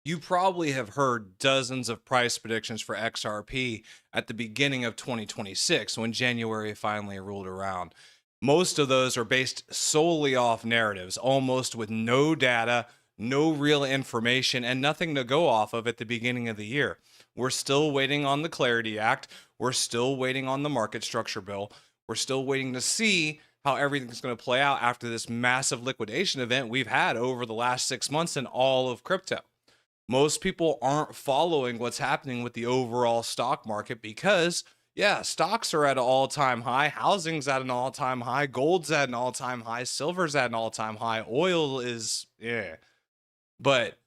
You probably have heard dozens of price predictions for XRP at the beginning of 2026 when January finally rolled around. Most of those are based solely off narratives, almost with no data, no real information, and nothing to go off of at the beginning of the year. We're still waiting on the Clarity Act. We're still waiting on the market structure bill. We're still waiting to see how everything's going to play out after this massive liquidation event we've had over the last 6 months in all of crypto. Most people aren't following what's happening with the overall stock market because, yeah, stocks are at an all-time high, housing's at an all-time high, gold's at an all-time high, silver's at an all-time high, oil is, yeah. But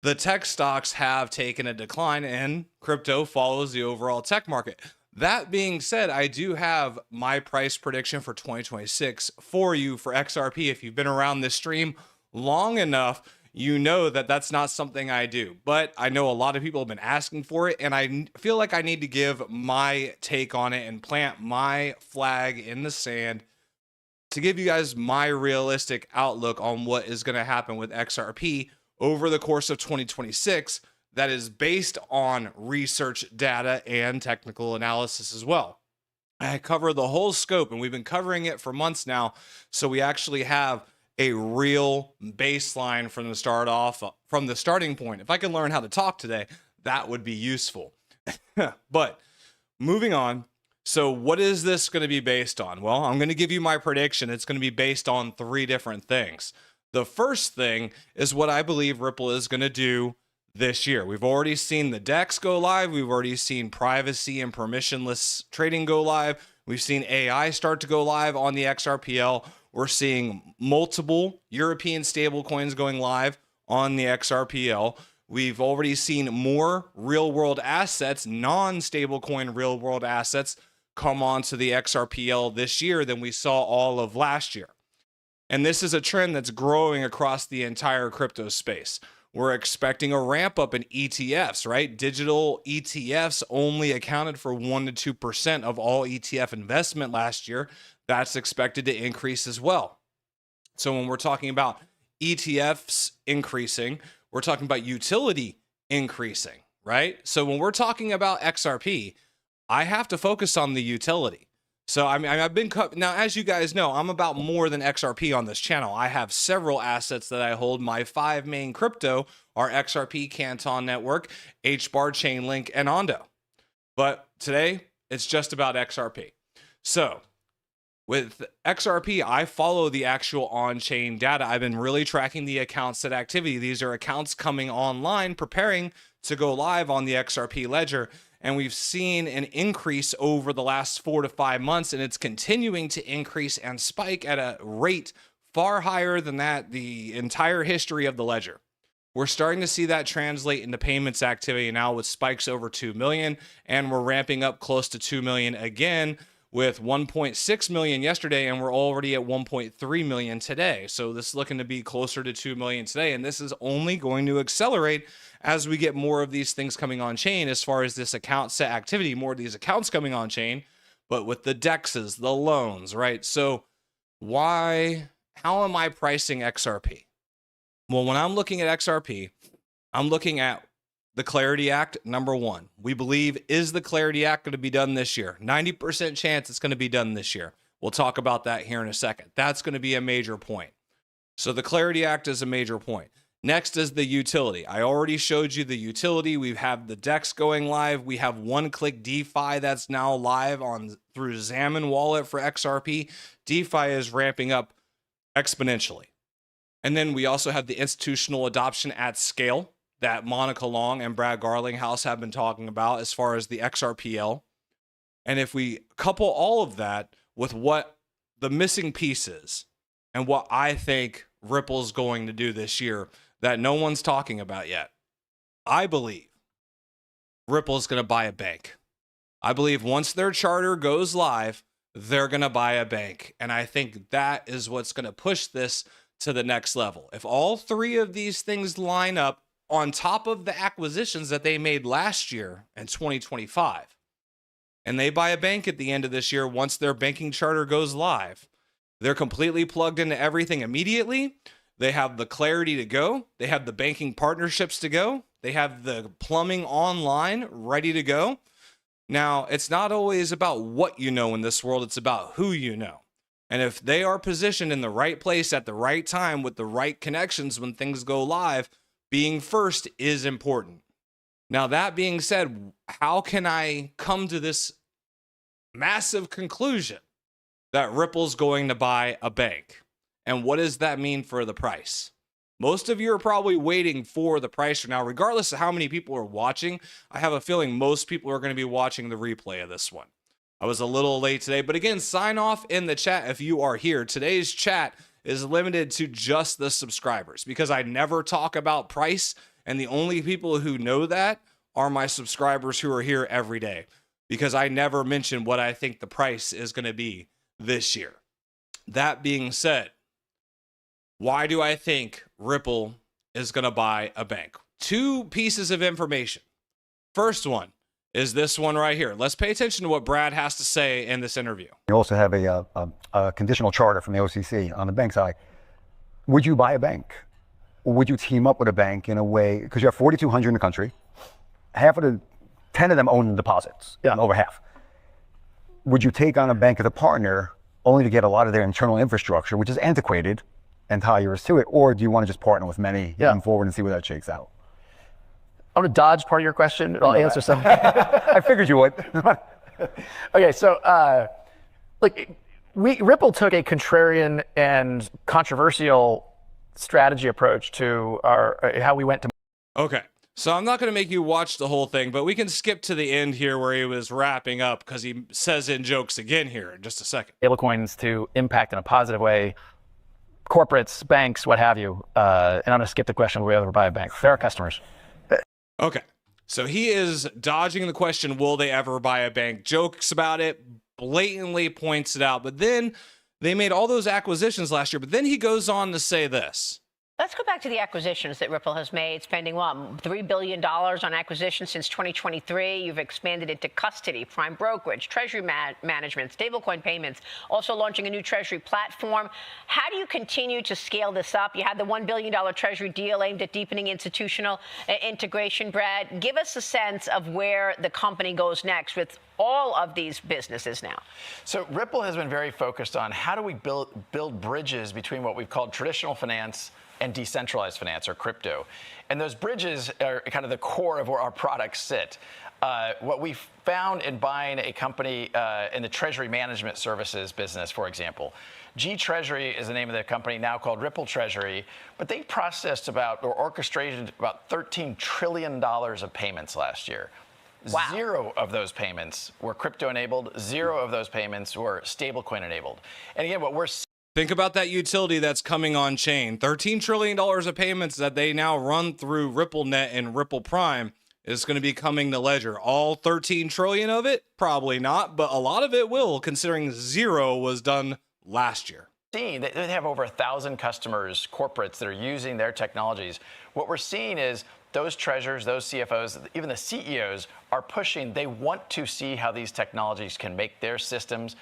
the tech stocks have taken a decline and crypto follows the overall tech market. That being said, I do have my price prediction for 2026 for you for XRP. If you've been around this stream long enough, you know that that's not something I do, but I know a lot of people have been asking for it, and I feel like I need to give my take on it and plant my flag in the sand to give you guys my realistic outlook on what is going to happen with XRP over the course of 2026 that is based on research data and technical analysis as well. I cover the whole scope, and we've been covering it for months now, so we actually have a real baseline from the starting point. If I can learn how to talk today, that would be useful. But moving on. So what is this going to be based on? Well, I'm going to give you my prediction. It's going to be based on 3 different things. The first thing is what I believe Ripple is going to do this year. We've already seen the DEX go live. We've already seen privacy and permissionless trading go live. We've seen AI start to go live on the XRPL. We're seeing multiple European stablecoins going live on the XRPL. We've already seen more real-world assets, non-stablecoin real-world assets, come onto the XRPL this year than we saw all of last year. And this is a trend that's growing across the entire crypto space. We're expecting a ramp up in ETFs, right? Digital ETFs only accounted for 1 to 2% of all ETF investment last year. That's expected to increase as well. So when we're talking about ETFs increasing, we're talking about utility increasing, right? So when we're talking about XRP, I have to focus on the utility. So I've been now, as you guys know, I'm about more than XRP on this channel. I have several assets that I hold. My 5 main crypto are XRP, Canton Network, HBAR, Chainlink, and Ondo. But today it's just about XRP. So with XRP, I follow the actual on-chain data. I've been really tracking the accounts that activity. These are accounts coming online, preparing to go live on the XRP ledger. And we've seen an increase over the last 4 to 5 months, and it's continuing to increase and spike at a rate far higher than the entire history of the ledger. We're starting to see that translate into payments activity now with spikes over 2 million, and we're ramping up close to 2 million again with 1.6 million yesterday, and we're already at 1.3 million today. So this is looking to be closer to 2 million today, and this is only going to accelerate as we get more of these things coming on chain as far as this account set activity, more of these accounts coming on chain, but with the DEXs, the loans, right? So how am I pricing XRP? Well, when I'm looking at XRP, I'm looking at the Clarity Act, number 1. We believe, is the Clarity Act going to be done this year? 90% chance it's going to be done this year. We'll talk about that here in a second. That's going to be a major point. So the Clarity Act is a major point. Next is the utility. I already showed you the utility. We have the DEX going live. We have one-click DeFi that's now live through Xamin Wallet for XRP. DeFi is ramping up exponentially. And then we also have the institutional adoption at scale that Monica Long and Brad Garlinghouse have been talking about as far as the XRPL. And if we couple all of that with what the missing piece is and what I think Ripple's going to do this year that no one's talking about yet, I believe Ripple's going to buy a bank. I believe once their charter goes live, they're going to buy a bank. And I think that is what's going to push this to the next level. If all 3 of these things line up on top of the acquisitions that they made last year in 2025, and they buy a bank at the end of this year once their banking charter goes live, they're completely plugged into everything immediately. They have the clarity to go. They have the banking partnerships to go. They have the plumbing online ready to go. Now, it's not always about what you know in this world. It's about who you know. And if they are positioned in the right place at the right time with the right connections when things go live, being first is important. Now, that being said, how can I come to this massive conclusion that Ripple's going to buy a bank? And what does that mean for the price? Most of you are probably waiting for the price now, regardless of how many people are watching. I have a feeling most people are going to be watching the replay of this one. I was a little late today, but again, sign off in the chat if you are here. Today's chat is limited to just the subscribers because I never talk about price, and the only people who know that are my subscribers who are here every day, because I never mention what I think the price is going to be this year. That being said, why do I think Ripple is going to buy a bank? Two pieces of information. First one is this one right here. Let's pay attention to what Brad has to say in this interview. You also have a conditional charter from the OCC on the bank side. Would you buy a bank? Or would you team up with a bank in a way, because you have 4,200 in the country, 10 of them own deposits, over half. Would you take on a bank as a partner only to get a lot of their internal infrastructure, which is antiquated, and tie yours to it? Or do you want to just partner with many moving forward and see where that shakes out? I'm going to dodge part of your question. I'll answer some. I figured you would. Okay, so Ripple took a contrarian and controversial strategy approach to how we went to. Okay, so I'm not going to make you watch the whole thing, but we can skip to the end here where he was wrapping up because he says in jokes again here in just a second. Stablecoins to impact in a positive way corporates, banks, what have you. And I'm going to skip the question, will we ever buy a bank? They're our customers. Okay, so he is dodging the question, will they ever buy a bank? Jokes about it, blatantly points it out. But then they made all those acquisitions last year. But then he goes on to say this. Let's go back to the acquisitions that Ripple has made, spending $3 billion on acquisitions since 2023. You've expanded into custody, prime brokerage, treasury management, stablecoin payments, also launching a new treasury platform. How do you continue to scale this up? You had the $1 billion treasury deal aimed at deepening institutional integration. Brad, give us a sense of where the company goes next with all of these businesses now. So Ripple has been very focused on how do we build bridges between what we've called traditional finance and decentralized finance, or crypto. And those bridges are kind of the core of where our products sit. What we found in buying a company in the treasury management services business, for example, G Treasury is the name of the company, now called Ripple Treasury, but they processed or orchestrated about $13 trillion of payments last year. Wow. 0 of those payments were crypto enabled, 0 of those payments were stablecoin enabled. And again, what we're Think about that utility that's coming on chain. $13 trillion of payments that they now run through RippleNet and Ripple Prime is going to be coming to Ledger. All 13 trillion of it? Probably not, but a lot of it will, considering 0 was done last year. They have over 1,000 customers, corporates that are using their technologies. What we're seeing is those treasurers, those CFOs, even the CEOs are pushing. They want to see how these technologies can make their systems,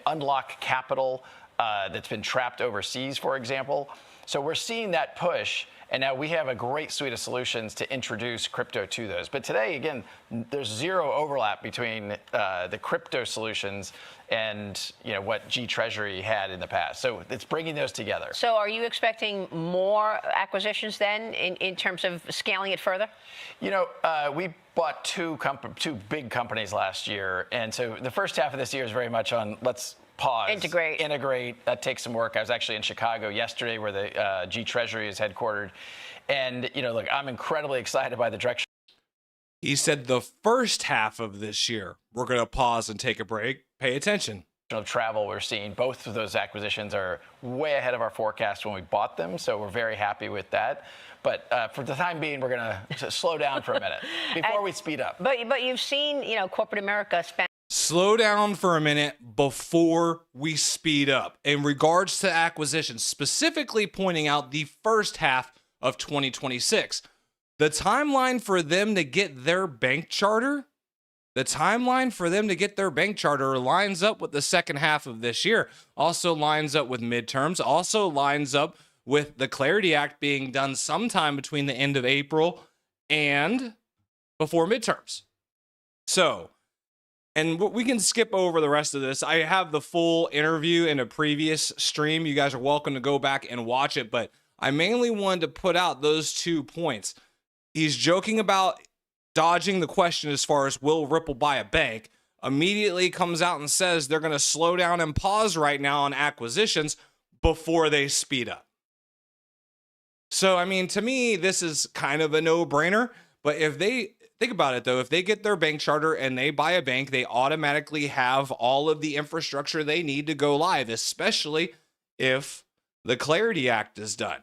unlock capital that's been trapped overseas, for example. So we're seeing that push, and now we have a great suite of solutions to introduce crypto to those. But today, again, there's 0 overlap between the crypto solutions and what G Treasury had in the past. So it's bringing those together. So are you expecting more acquisitions then in terms of scaling it further? We bought two big companies last year, and so the first half of this year is very much on let's pause. Integrate. That takes some work. I was actually in Chicago yesterday where the G Treasury is headquartered. And, look, I'm incredibly excited by the direction. He said the first half of this year, we're going to pause and take a break. Pay attention. Of travel we're seeing. Both of those acquisitions are way ahead of our forecast when we bought them. So we're very happy with that. But for the time being, we're going to slow down for a minute before we speed up. But you've seen, corporate America spend. Slow down for a minute before we speed up. In regards to acquisitions, specifically pointing out the first half of 2026, the timeline for them to get their bank charter, lines up with the second half of this year, also lines up with midterms, also lines up with the Clarity Act being done sometime between the end of April and before midterms. So, and we can skip over the rest of this. I have the full interview in a previous stream. You guys are welcome to go back and watch it, but I mainly wanted to put out those 2 points. He's joking about dodging the question as far as will Ripple buy a bank, immediately comes out and says they're going to slow down and pause right now on acquisitions before they speed up. So, I mean, to me, this is kind of a no-brainer, but if they, think about it though, if they get their bank charter and they buy a bank, they automatically have all of the infrastructure they need to go live, especially if the Clarity Act is done.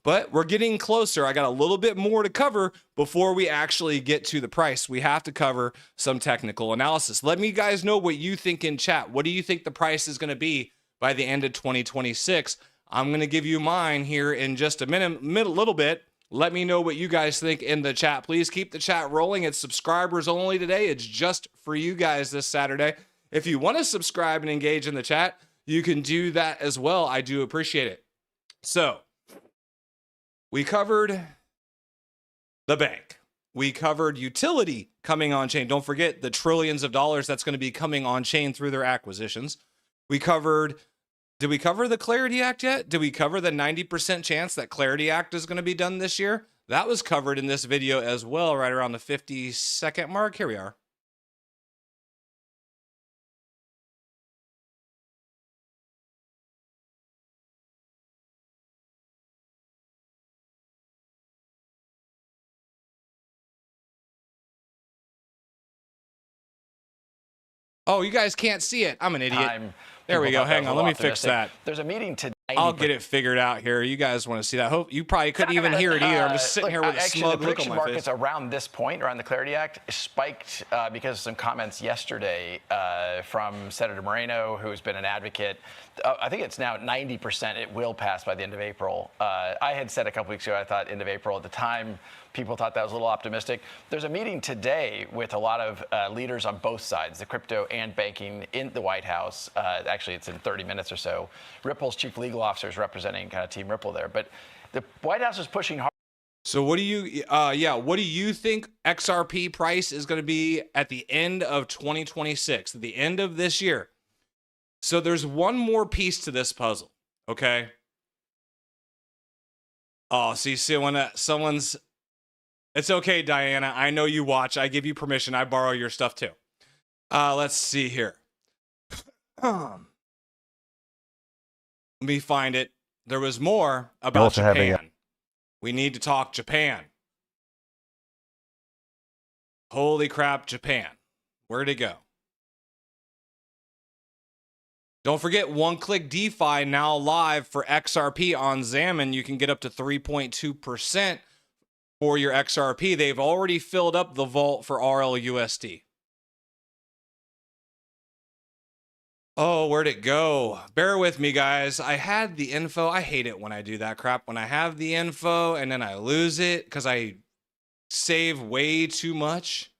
But we're getting closer. I got a little bit more to cover before we actually get to the price. We have to cover some technical analysis. Let me guys know what you think in chat. What do you think the price is going to be by the end of 2026? I'm going to give you mine here in just a little bit. Let me know what you guys think in the chat. Please keep the chat rolling. It's subscribers only today. It's just for you guys this Saturday. If you want to subscribe and engage in the chat, you can do that as well. I do appreciate it. So, we covered the bank. We covered utility coming on chain. Don't forget the trillions of dollars that's going to be coming on chain through their acquisitions. We covered, did we cover the Clarity Act yet? Did we cover the 90% chance that Clarity Act is going to be done this year? That was covered in this video as well, right around the 50-second mark. Here we are. Oh, you guys can't see it. I'm an idiot. There we go. Hang on. Let me fix that. There's a meeting today. I'll get it figured out here. You guys want to see that? Hope you probably couldn't even hear it either. I'm just sitting here with a smug look on my face. The markets around this point, around the Clarity Act, spiked because of some comments yesterday from Senator Moreno, who's been an advocate. I think it's now 90% it will pass by the end of April. I had said a couple weeks ago I thought end of April. At the time, people thought that was a little optimistic. There's a meeting today with a lot of leaders on both sides, the crypto and banking, in the White House. Actually, it's in 30 minutes or so. Ripple's chief legal officer is representing kind of Team Ripple there. But the White House is pushing hard. So what do you, what do you think XRP price is going to be at the end of 2026, at the end of this year? So there's one more piece to this puzzle, okay? Oh, see, when someone's, it's okay, Diana. I know you watch. I give you permission. I borrow your stuff too. Let's see here. Let me find it. There was more about Japan. We need to talk Japan. Holy crap, Japan. Where'd it go? Don't forget, one-click DeFi now live for XRP on Xamin. You can get up to 3.2% for your XRP. They've already filled up the vault for RLUSD. Oh, where'd it go? Bear with me, guys. I had the info. I hate it when I do that crap. When I have the info and then I lose it because I save way too much.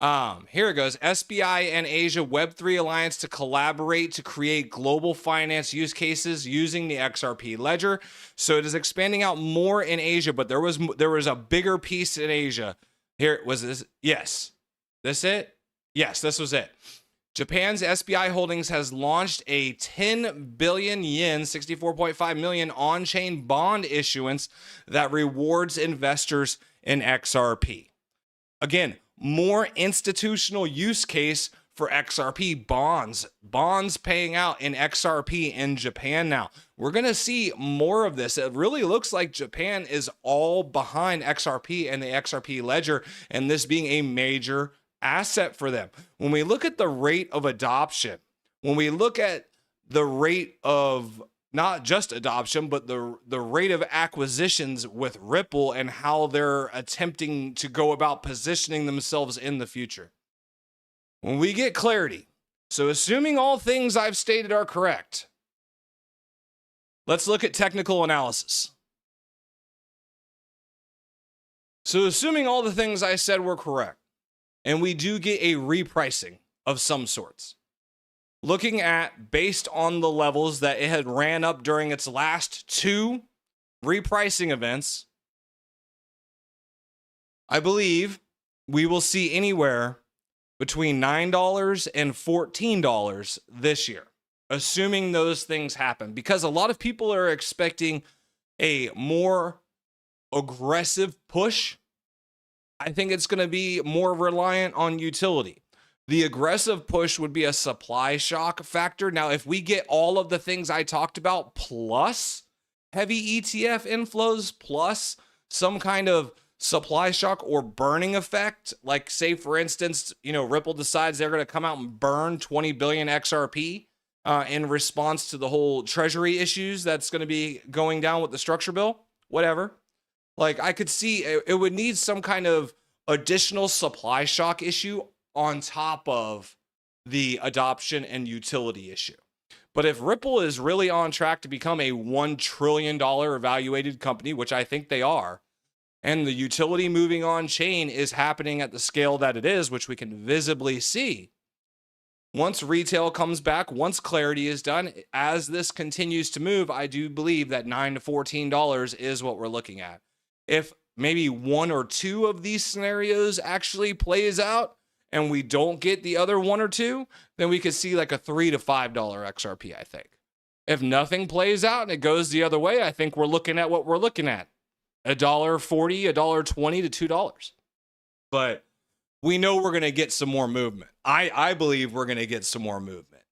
Here it goes. SBI and Asia Web3 Alliance to collaborate to create global finance use cases using the XRP ledger. So it is expanding out more in Asia, but there was a bigger piece in Asia. Here was this. Yes. This it? Yes, this was it. Japan's SBI Holdings has launched a 10 billion yen, 64.5 million on-chain bond issuance that rewards investors in XRP. Again, more institutional use case for XRP bonds paying out in XRP in Japan now. We're going to see more of this. It really looks like Japan is all behind XRP and the XRP ledger, and this being a major asset for them. When we look at the rate of adoption, when we look at the rate of not just adoption, but the rate of acquisitions with Ripple and how they're attempting to go about positioning themselves in the future. When we get clarity, so assuming all things I've stated are correct, let's look at technical analysis. So assuming all the things I said were correct, and we do get a repricing of some sorts, looking at based on the levels that it had ran up during its last two repricing events, I believe we will see anywhere between $9 and $14 this year, assuming those things happen, because a lot of people are expecting a more aggressive push. I think it's going to be more reliant on utility. The aggressive push would be a supply shock factor. Now, if we get all of the things I talked about, plus heavy ETF inflows, plus some kind of supply shock or burning effect, like say, for instance, Ripple decides they're going to come out and burn 20 billion XRP in response to the whole treasury issues that's going to be going down with the structure bill, whatever. Like, I could see it would need some kind of additional supply shock issue on top of the adoption and utility issue. But if Ripple is really on track to become a $1 trillion evaluated company, which I think they are, and the utility moving on chain is happening at the scale that it is, which we can visibly see, once retail comes back, once clarity is done, as this continues to move, I do believe that $9 to $14 is what we're looking at. If maybe one or two of these scenarios actually plays out and we don't get the other one or two, then we could see like a $3 to $5 XRP, I think. If nothing plays out and it goes the other way, I think we're looking at what we're looking at. $1.40, $1.20 to $2. But we know we're going to get some more movement. I believe we're going to get some more movement.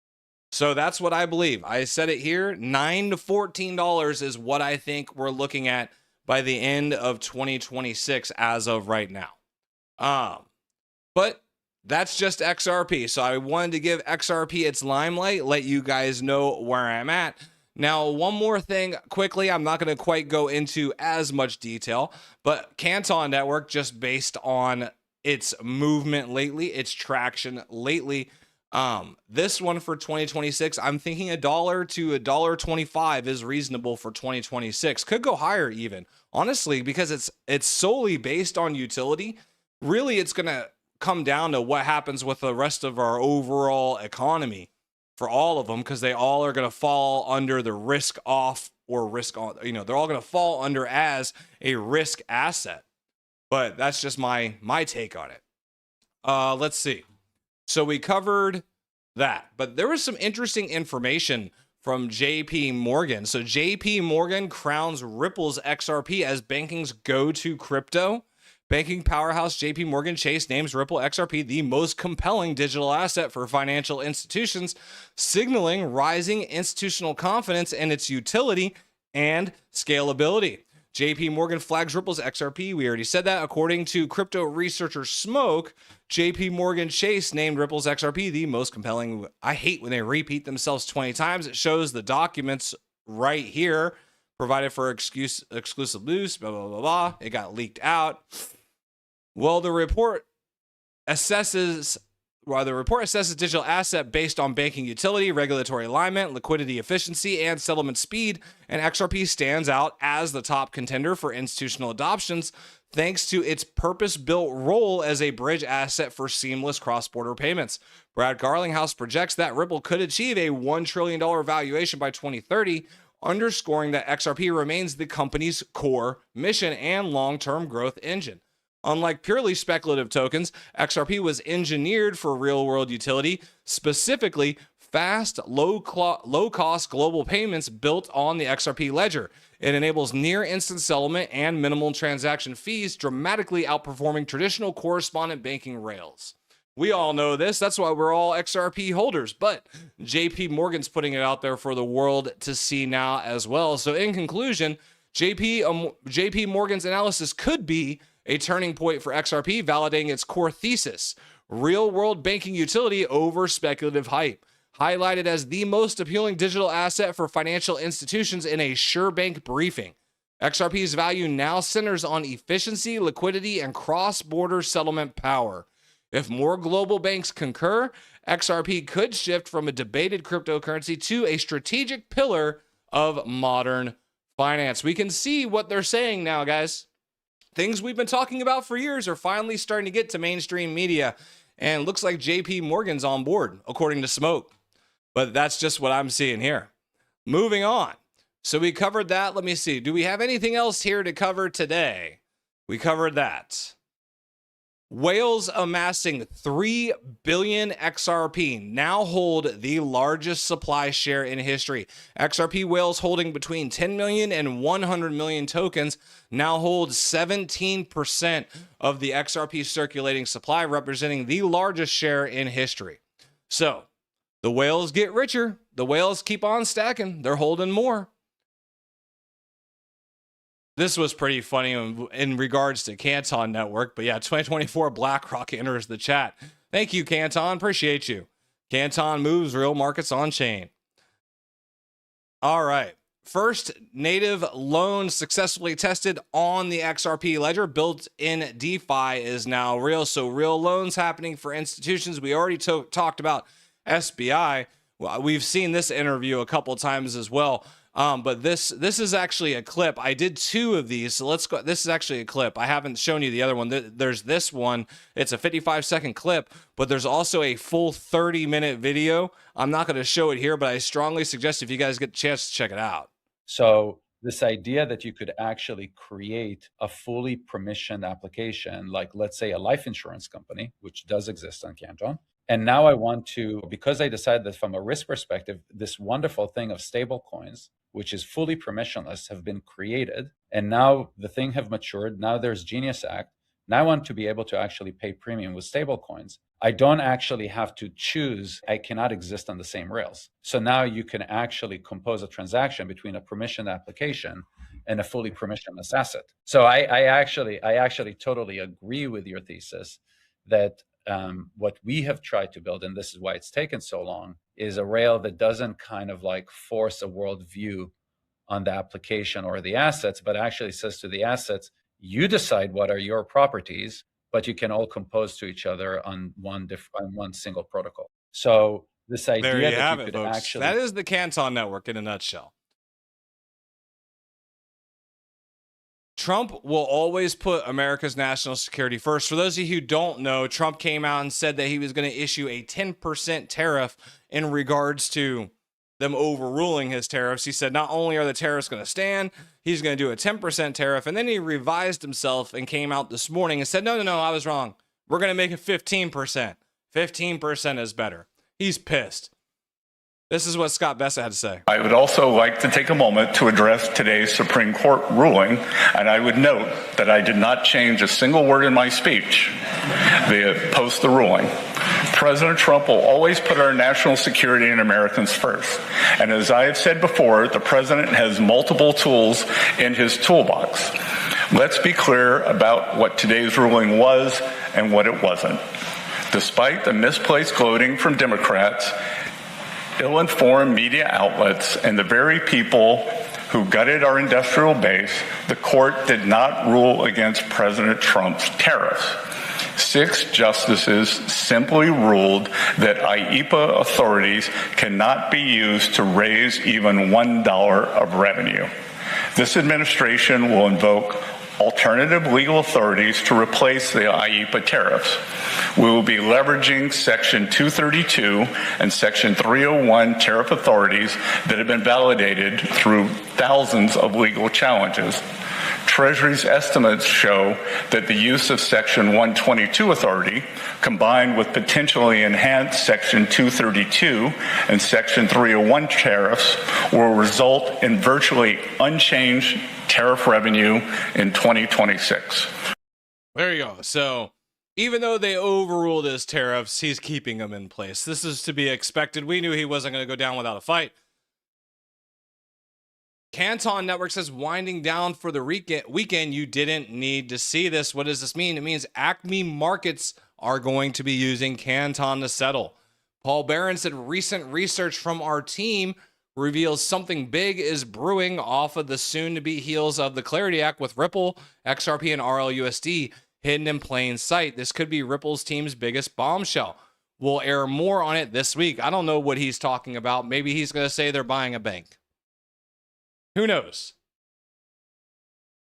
So that's what I believe. I said it here, $9 to $14 is what I think we're looking at by the end of 2026 as of right now. But that's just XRP. So I wanted to give XRP its limelight, let you guys know where I'm at. Now, one more thing quickly, I'm not going to quite go into as much detail, but Canton Network, just based on its movement lately, its traction lately, this one for 2026, I'm thinking $1 to $1.25 is reasonable for 2026. Could go higher even, honestly, because it's solely based on utility. Really, it's going to come down to what happens with the rest of our overall economy for all of them, because they all are going to fall under the risk off or risk on, they're all going to fall under as a risk asset. But that's just my take on it. Let's see. So we covered that, but there was some interesting information from JP Morgan. So JP Morgan crowns Ripple's XRP as banking's go-to crypto. Banking powerhouse JP Morgan Chase names Ripple XRP the most compelling digital asset for financial institutions, signaling rising institutional confidence in its utility and scalability. JP Morgan flags Ripple's XRP. We already said that. According to crypto researcher Smoke, JP Morgan Chase named Ripple's XRP the most compelling. I hate when they repeat themselves 20 times. It shows the documents right here, provided for exclusive news, blah, blah, blah, blah. It got leaked out. Well, the report assesses digital asset based on banking utility, regulatory alignment, liquidity efficiency, and settlement speed, and XRP stands out as the top contender for institutional adoptions thanks to its purpose-built role as a bridge asset for seamless cross-border payments. Brad Garlinghouse projects that Ripple could achieve a $1 trillion valuation by 2030, underscoring that XRP remains the company's core mission and long-term growth engine. Unlike purely speculative tokens, XRP was engineered for real-world utility, specifically fast, low-cost global payments built on the XRP ledger. It enables near-instant settlement and minimal transaction fees, dramatically outperforming traditional correspondent banking rails. We all know this. That's why we're all XRP holders. But JP Morgan's putting it out there for the world to see now as well. So in conclusion, JP Morgan's analysis could be a turning point for XRP, validating its core thesis: real-world banking utility over speculative hype. Highlighted as the most appealing digital asset for financial institutions in a SureBank briefing. XRP's value now centers on efficiency, liquidity, and cross-border settlement power. If more global banks concur, XRP could shift from a debated cryptocurrency to a strategic pillar of modern finance. We can see what they're saying now, guys. Things we've been talking about for years are finally starting to get to mainstream media, and looks like JP Morgan's on board, according to Smoke. But that's just what I'm seeing here. Moving on. So we covered that. Let me see. Do we have anything else here to cover today? We covered that. Whales amassing 3 billion XRP now hold the largest supply share in history. XRP whales holding between 10 million and 100 million tokens now hold 17% of the XRP circulating supply, representing the largest share in history. So the whales get richer. The whales keep on stacking. They're holding more. This was pretty funny in regards to Canton Network, but yeah, 2024 BlackRock enters the chat. Thank you, Canton. Appreciate you. Canton moves real markets on chain. All right. First native loan successfully tested on the XRP ledger. Built-in DeFi is now real. So real loans happening for institutions. We already talked about SBI. Well, we've seen this interview a couple times as well. But this is actually a clip. I did 2 of these, so let's go. This is actually a clip. I haven't shown you the other one. There's this one. It's a 55-second clip, but there's also a full 30-minute video. I'm not going to show it here, but I strongly suggest if you guys get a chance to check it out. So this idea that you could actually create a fully permissioned application, like let's say a life insurance company, which does exist on Canton. And now I want to, because I decided that from a risk perspective, this wonderful thing of stable coins, which is fully permissionless, have been created. And now the thing have matured. Now there's Genius Act. Now I want to be able to actually pay premium with stable coins. I don't actually have to choose. I cannot exist on the same rails. So now you can actually compose a transaction between a permissioned application and a fully permissionless asset. So I actually totally agree with your thesis that what we have tried to build, and this is why it's taken so long, is a rail that doesn't kind of like force a worldview on the application or the assets, but actually says to the assets, you decide what are your properties, but you can all compose to each other on one single protocol. So this idea There you that have you it, could folks. actually... That is the Canton Network in a nutshell. Trump will always put America's national security first. For those of you who don't know, Trump came out and said that he was going to issue a 10% tariff in regards to them overruling his tariffs. He said not only are the tariffs going to stand, he's going to do a 10% tariff. And then he revised himself and came out this morning and said, no, I was wrong. We're going to make it 15%. 15% is better. He's pissed. This is what Scott Bessa had to say. I would also like to take a moment to address today's Supreme Court ruling, and I would note that I did not change a single word in my speech post the ruling. President Trump will always put our national security and Americans first. And as I have said before, the president has multiple tools in his toolbox. Let's be clear about what today's ruling was and what it wasn't. Despite the misplaced gloating from Democrats, ill-informed media outlets, and the very people who gutted our industrial base, the court did not rule against President Trump's tariffs. 6 justices simply ruled that IEEPA authorities cannot be used to raise even $1 of revenue. This administration will invoke alternative legal authorities to replace the IEEPA tariffs. We will be leveraging Section 232 and Section 301 tariff authorities that have been validated through thousands of legal challenges. Treasury's estimates show that the use of Section 122 authority, combined with potentially enhanced Section 232 and Section 301 tariffs, will result in virtually unchanged tariff revenue in 2026. There you go. So even though they overruled his tariffs, he's keeping them in place. This is to be expected. We knew he wasn't going to go down without a fight. Canton Network says winding down for the weekend. You didn't need to see this. What does this mean? It means Acme Markets are going to be using Canton to settle. Paul Barron said recent research from our team reveals something big is brewing off of the soon-to-be heels of the Clarity Act with Ripple, XRP, and RLUSD hidden in plain sight. This could be Ripple's team's biggest bombshell. We'll air more on it this week. I don't know what he's talking about. Maybe he's going to say they're buying a bank. Who knows?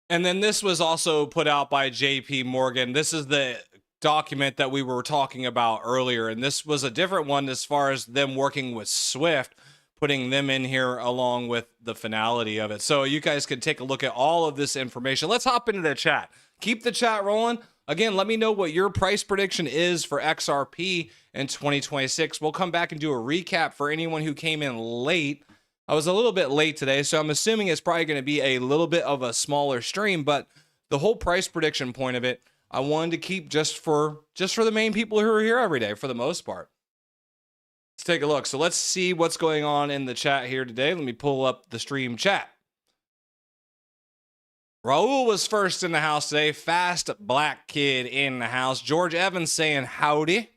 And then this was also put out by JP Morgan. This is the document that we were talking about earlier. And this was a different one as far as them working with Swift. putting them in here along with the finality of it. So you guys can take a look at all of this information. Let's hop into the chat. Keep the chat rolling. Again, let me know what your price prediction is for XRP in 2026. We'll come back and do a recap for anyone who came in late. I was a little bit late today, so I'm assuming it's probably going to be a little bit of a smaller stream, but the whole price prediction point of it, I wanted to keep just for the main people who are here every day for the most part. Let's take a look. So let's see what's going on in the chat here today. Let me pull up the stream chat. Raul was first in the house today. Fast Black Kid in the house. George Evans saying howdy.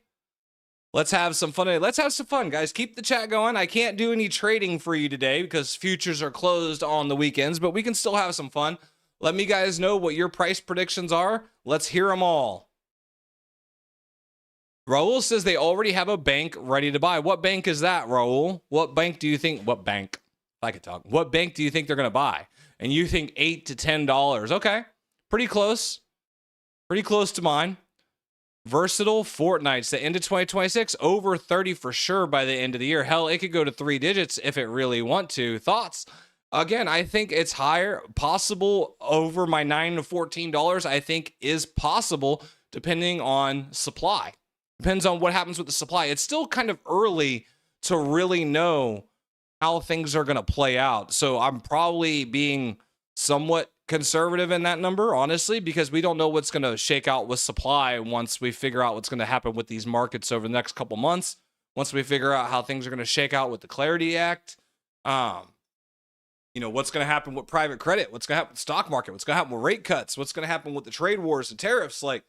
Let's have some fun today. Let's have some fun, guys. Keep the chat going. I can't do any trading for you today because futures are closed on the weekends, but we can still have some fun. Let me guys know what your price predictions are. Let's hear them all. Raul says they already have a bank ready to buy. What bank is that, Raul? What bank do you think? What bank? If I could talk. What bank do you think they're going to buy? And you think $8 to $10. Okay. Pretty close. Pretty close to mine. Versatile Fortnights, the end of 2026, over 30 for sure by the end of the year. Hell, it could go to 3 digits if it really want to. Thoughts? Again, I think it's higher, possible over my $9 to $14, I think is possible depending on supply. Depends on what happens with the supply. It's still kind of early to really know how things are going to play out. So I'm probably being somewhat conservative in that number, honestly, because we don't know what's going to shake out with supply once we figure out what's going to happen with these markets over the next couple months. Once we figure out how things are going to shake out with the Clarity Act, you know, what's going to happen with private credit, what's going to happen with the stock market, what's going to happen with rate cuts, what's going to happen with the trade wars and tariffs. Like,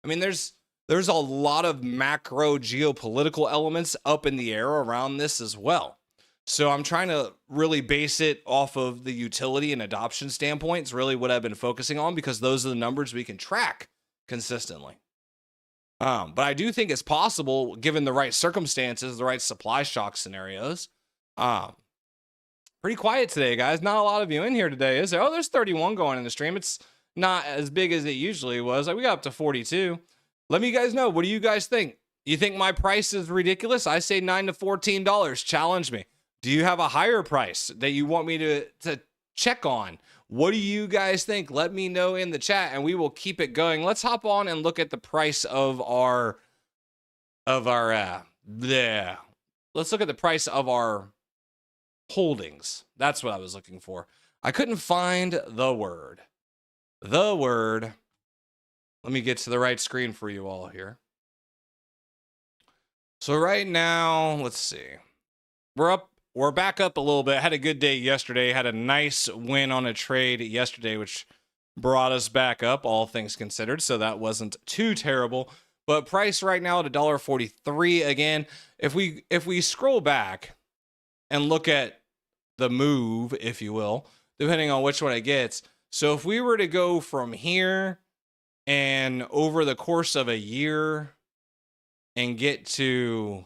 I mean, there's a lot of macro geopolitical elements up in the air around this as well. So I'm trying to really base it off of the utility and adoption standpoint. It's really what I've been focusing on because those are the numbers we can track consistently. But I do think it's possible, given the right circumstances, the right supply shock scenarios. Pretty quiet today, guys. Not a lot of you in here today, is there? Oh, there's 31 going in the stream. It's not as big as it usually was. Like, we got up to 42. Let me guys know. What do you guys think? You think my price is ridiculous? I say $9 to $14. Challenge me. Do you have a higher price that you want me to check on? What do you guys think? Let me know in the chat and we will keep it going. Let's hop on and look at the price of our let's look at the price of our holdings. That's what I was looking for. I couldn't find the word. Let me get to the right screen for you all here. So right now, let's see. We're back up a little bit. Had a good day yesterday. Had a nice win on a trade yesterday, which brought us back up, all things considered. So that wasn't too terrible. But price right now at $1.43. Again, if we scroll back and look at the move, if you will, depending on which one it gets. So if we were to go from here and over the course of a year and get to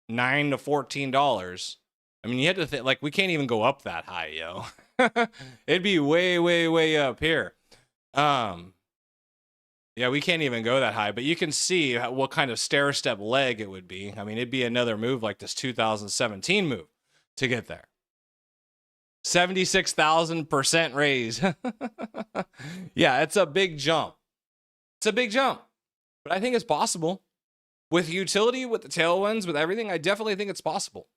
$9 to $14, I mean, you had to think, like, we can't even go up that high, yo. It'd be way, way, way up here. Yeah, we can't even go that high, but you can see what kind of stair-step leg it would be. I mean, it'd be another move like this 2017 move to get there. 76,000% raise. Yeah, it's a big jump. It's a big jump, but I think it's possible. With utility, with the tailwinds, with everything, I definitely think it's possible.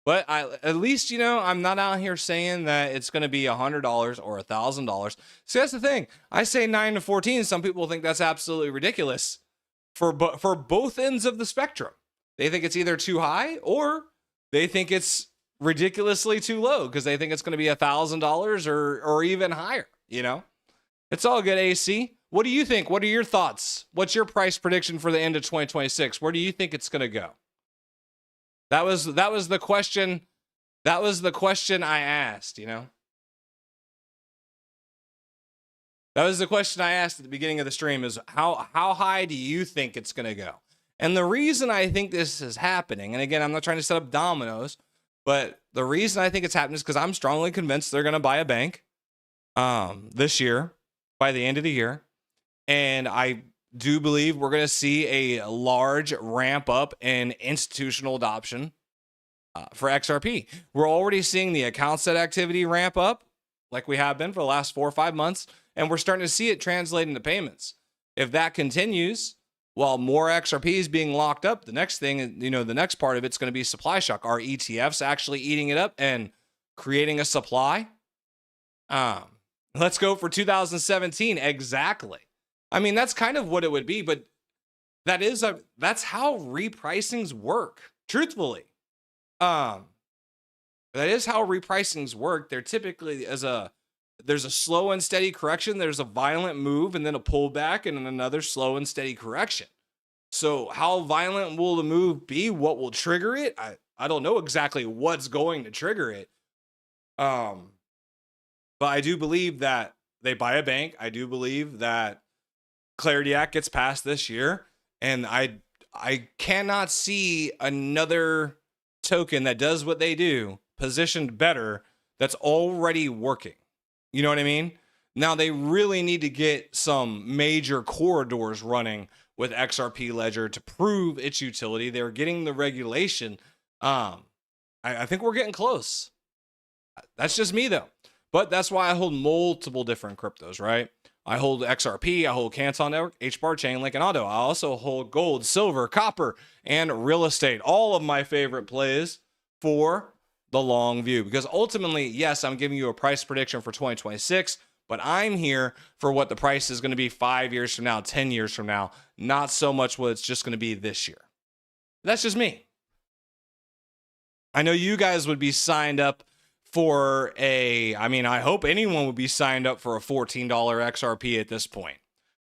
But at least, you know, I'm not out here saying that it's going to be $100 or $1,000. So that's the thing. I say 9 to 14. Some people think that's absolutely ridiculous for both ends of the spectrum. They think it's either too high or they think it's ridiculously too low because they think it's going to be $1,000 or even higher. You know, it's all good. AC. What do you think? What are your thoughts? What's your price prediction for the end of 2026? Where do you think it's going to go? That was the question. That was the question I asked, you know? That was the question I asked at the beginning of the stream is how high do you think it's going to go? And the reason I think this is happening, and again, I'm not trying to set up dominoes, but the reason I think it's happening is because I'm strongly convinced they're going to buy a bank this year, by the end of the year. And I do believe we're going to see a large ramp up in institutional adoption for XRP. We're already seeing the account set activity ramp up like we have been for the last 4 or 5 months, and we're starting to see it translate into payments. If that continues, while more XRP is being locked up, the next thing, the next part of it's going to be supply shock. Are ETFs actually eating it up and creating a supply? Let's go for 2017. Exactly. I mean, that's kind of what it would be, but that's how repricings work, truthfully. That is how repricings work. They're typically there's a slow and steady correction, there's a violent move, and then a pullback, and then another slow and steady correction. So how violent will the move be? What will trigger it? I don't know exactly what's going to trigger it. But I do believe that they buy a bank. I do believe that Clarity Act gets passed this year, and I cannot see another token that does what they do, positioned better, that's already working. You know what I mean? Now they really need to get some major corridors running with XRP Ledger to prove its utility. They're getting the regulation. I think we're getting close. That's just me though. But that's why I hold multiple different cryptos, right? I hold XRP, I hold Canton Network, HBAR, Chainlink, and Auto. I also hold gold, silver, copper, and real estate. All of my favorite plays for the long view. Because ultimately, yes, I'm giving you a price prediction for 2026, but I'm here for what the price is going to be 5 years from now, 10 years from now, not so much what it's just going to be this year. That's just me. I know you guys would be signed up for I hope anyone would be signed up for a $14 XRP at this point,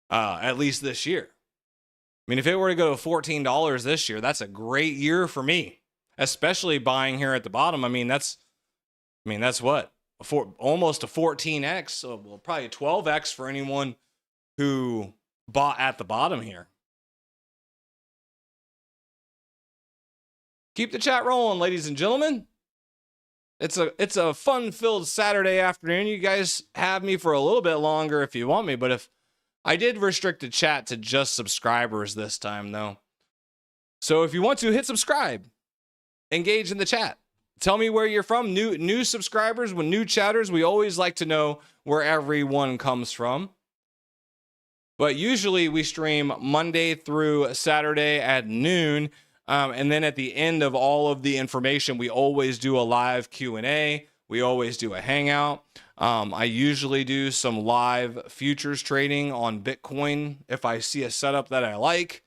at least this year. I mean, if it were to go to $14 this year, that's a great year for me, especially buying here at the bottom. That's what? Almost a 14x, so well, probably 12x for anyone who bought at the bottom here. Keep the chat rolling, ladies and gentlemen. It's a fun-filled Saturday afternoon. You guys have me for a little bit longer if you want me, but if I did restrict the chat to just subscribers this time, though. So if you want to, hit subscribe. Engage in the chat. Tell me where you're from. New subscribers, when new chatters, we always like to know where everyone comes from. But usually we stream Monday through Saturday at noon. And then at the end of all of the information, we always do a live Q&A. We always do a hangout. I usually do some live futures trading on Bitcoin if I see a setup that I like.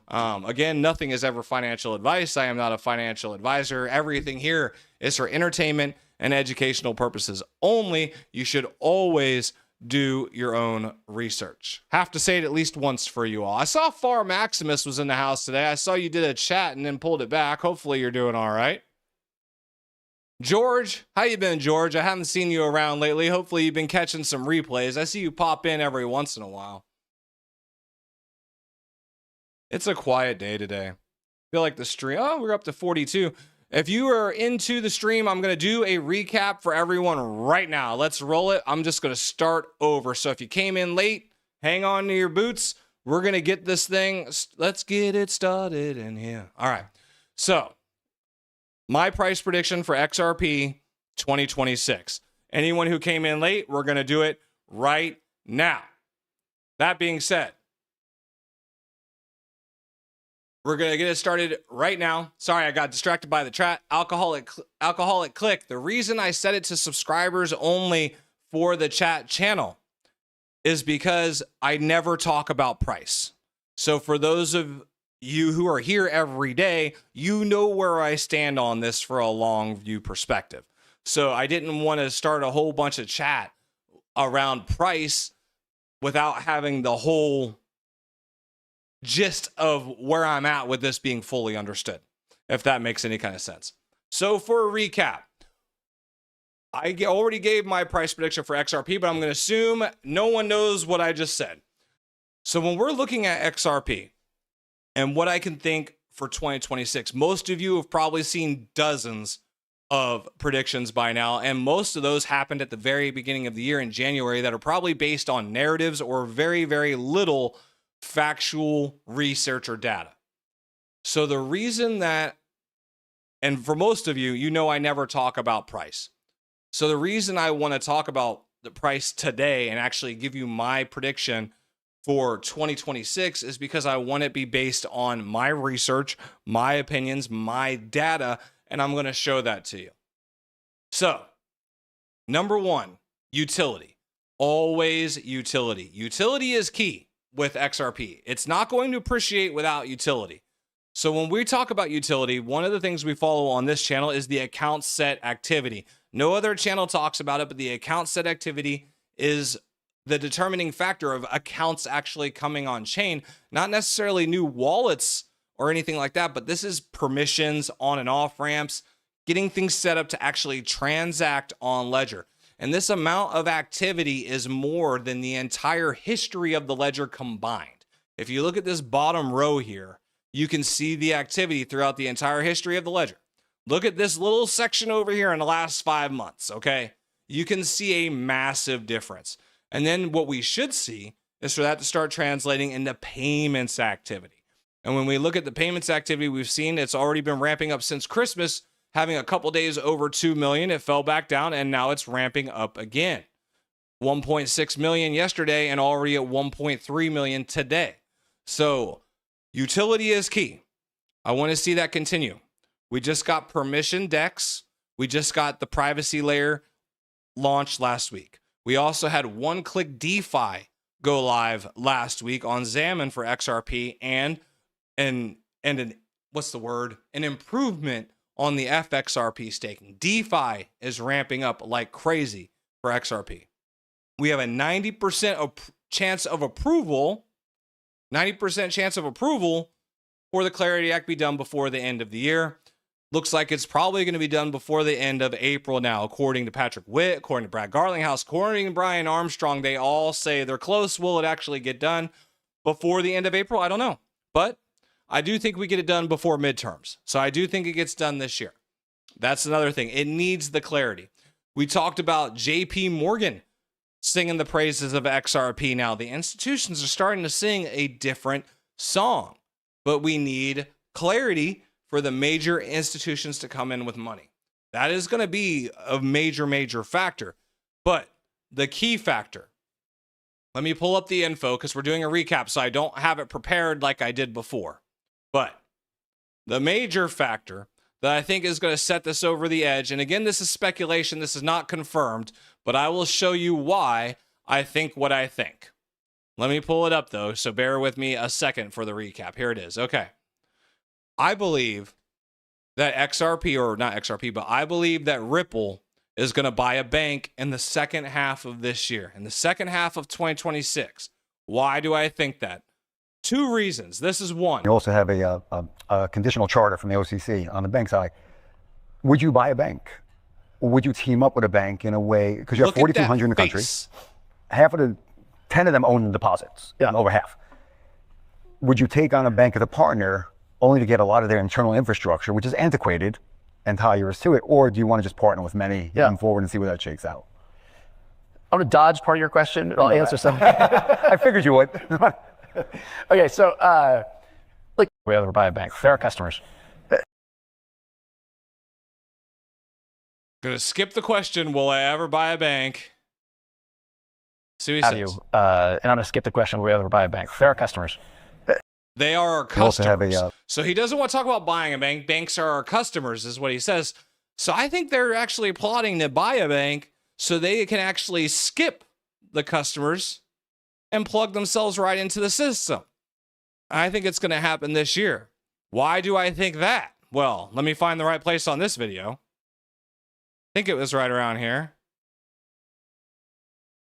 Again, nothing is ever financial advice. I am not a financial advisor. Everything here is for entertainment and educational purposes only. You should always do your own research. Have to say it at least once for you all. I saw Far Maximus was in the house today. I saw you did a chat and then pulled it back. Hopefully you're doing all right. George, how you been, George? I haven't seen you around lately. Hopefully you've been catching some replays. I see you pop in every once in a while. It's a quiet day today. I feel like the stream, we're up to 42. If you are into the stream, I'm going to do a recap for everyone right now. Let's roll it. I'm just going to start over. So if you came in late, hang on to your boots. We're going to get this thing. Let's get it started in here. All right. So my price prediction for XRP 2026. Anyone who came in late, we're going to do it right now. That being said, we're going to get it started right now. Sorry, I got distracted by the chat. Alcoholic Click. The reason I set it to subscribers only for the chat channel is because I never talk about price. So for those of you who are here every day, you know where I stand on this for a long view perspective. So I didn't want to start a whole bunch of chat around price without having the whole gist of where I'm at with this being fully understood, if that makes any kind of sense. So for a recap, I already gave my price prediction for XRP, but I'm going to assume no one knows what I just said. So when we're looking at XRP and what I can think for 2026, most of you have probably seen dozens of predictions by now, and most of those happened at the very beginning of the year in January that are probably based on narratives or very, very little factual research or data. So the reason that And for most of you, you know I never talk about price. So the reason I want to talk about the price today and actually give you my prediction for 2026 is because I want it to be based on my research, my opinions, my data, and I'm going to show that to you. So, number one, utility. Always utility. Utility is key with XRP. It's not going to appreciate without utility. So when we talk about utility, one of the things we follow on this channel is the account set activity. No other channel talks about it, but the account set activity is the determining factor of accounts actually coming on chain, not necessarily new wallets or anything like that, but this is permissions, on and off ramps, getting things set up to actually transact on Ledger. And this amount of activity is more than the entire history of the Ledger combined. If you look at this bottom row here, you can see the activity throughout the entire history of the Ledger. Look at this little section over here in the last 5 months, okay? You can see a massive difference. And then what we should see is for that to start translating into payments activity. And when we look at the payments activity, we've seen it's already been ramping up since Christmas, having a couple days over 2 million. It fell back down, and now it's ramping up again. 1.6 million yesterday and already at 1.3 million today. So utility is key. I want to see that continue. We just got permission DEX. We just got the privacy layer launched last week. We also had one-click DeFi go live last week on Xammon for XRP and an improvement on the FXRP staking. DeFi is ramping up like crazy for XRP. We have a 90% chance of approval, 90% chance of approval for the Clarity Act be done before the end of the year. Looks like it's probably going to be done before the end of April now, according to Patrick Witt, according to Brad Garlinghouse, according to Brian Armstrong. They all say they're close. Will it actually get done before the end of April? I don't know. But I do think we get it done before midterms. So I do think it gets done this year. That's another thing. It needs the clarity. We talked about JP Morgan singing the praises of XRP now. The institutions are starting to sing a different song, but we need clarity for the major institutions to come in with money. That is going to be a major, major factor. But the key factor, let me pull up the info because we're doing a recap, so I don't have it prepared like I did before. But the major factor that I think is going to set this over the edge, and again, this is speculation, this is not confirmed, but I will show you why I think what I think. Let me pull it up though, so bear with me a second for the recap. Here it is. Okay. I believe that XRP, or not XRP, but I believe that Ripple is going to buy a bank in the second half of this year, in the second half of 2026. Why do I think that? Two reasons. This is one. You also have a conditional charter from the OCC on the bank side. Would you buy a bank? Or would you team up with a bank in a way, because you have 4,200 in the country. Half of the, 10 of them own deposits, over half. Would you take on a bank as a partner only to get a lot of their internal infrastructure, which is antiquated, and tie yours to it? Or do you want to just partner with many moving forward and see where that shakes out? I'm going to dodge part of your question. I'll answer some. I figured you would. Okay, so like we ever buy a bank. They're our customers. Gonna skip the question, will I ever buy a bank? See what he says. And I'm going to skip the question, will we ever buy a bank? They're our customers. They are our customers. So he doesn't want to talk about buying a bank. Banks are our customers, is what he says. So I think they're actually plotting to buy a bank so they can actually skip the customers and plug themselves right into the system. I think it's going to happen this year. Why do I think that? Well, let me find the right place on this video. I think it was right around here.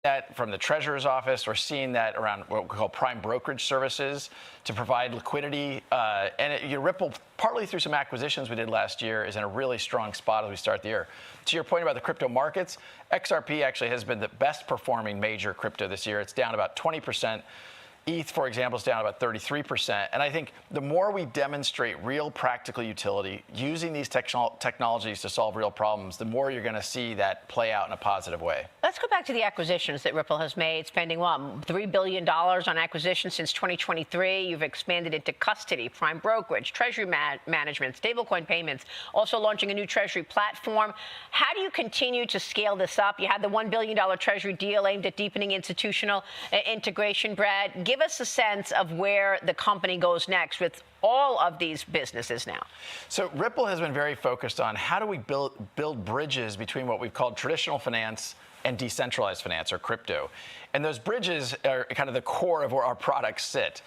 That from the Treasurer's office, we're seeing that around what we call prime brokerage services to provide liquidity. Ripple, partly through some acquisitions we did last year, is in a really strong spot as we start the year. To your point about the crypto markets, XRP actually has been the best performing major crypto this year. It's down about 20%. ETH, for example, is down about 33%. And I think the more we demonstrate real practical utility using these technologies to solve real problems, the more you're going to see that play out in a positive way. Let's go back to the acquisitions that Ripple has made, spending $3 billion on acquisitions since 2023. You've expanded into custody, prime brokerage, treasury management, stablecoin payments, also launching a new treasury platform. How do you continue to scale this up? You had the $1 billion treasury deal aimed at deepening institutional integration. Brad, give us a sense of where the company goes next with all of these businesses now. So Ripple has been very focused on how do we build bridges between what we've called traditional finance and decentralized finance, or crypto. And those bridges are kind of the core of where our products sit.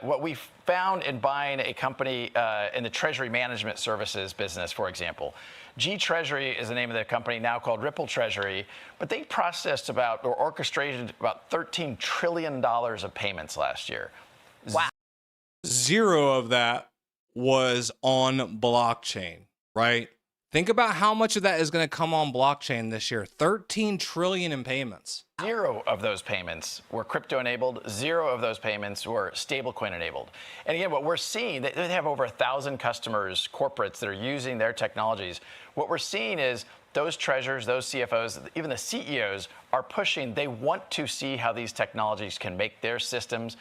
What we found in buying a company in the treasury management services business, for example, G Treasury is the name of the company, now called Ripple Treasury, but they processed about, or orchestrated about $13 trillion of payments last year. Wow. Zero of that was on blockchain, right? Think about how much of that is going to come on blockchain this year. 13 trillion in payments. Zero of those payments were crypto enabled. Zero of those payments were stablecoin enabled. And again, what we're seeing, they have over 1,000 customers, corporates that are using their technologies. What we're seeing is those treasurers, those CFOs, even the CEOs are pushing. They want to see how these technologies can make their systems,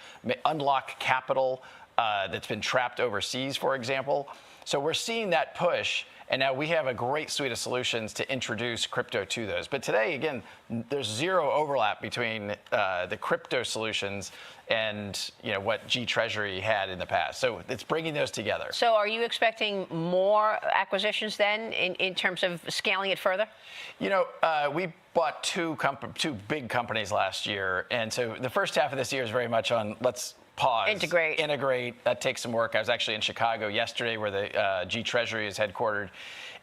unlock capital that's been trapped overseas, for example. So we're seeing that push. And now we have a great suite of solutions to introduce crypto to those. But today, again, there's zero overlap between the crypto solutions and what G Treasury had in the past. So it's bringing those together. So are you expecting more acquisitions then in terms of scaling it further? We bought two big companies last year. And so the first half of this year is very much on let's pause. Integrate. That takes some work. I was actually in Chicago yesterday where the G Treasury is headquartered.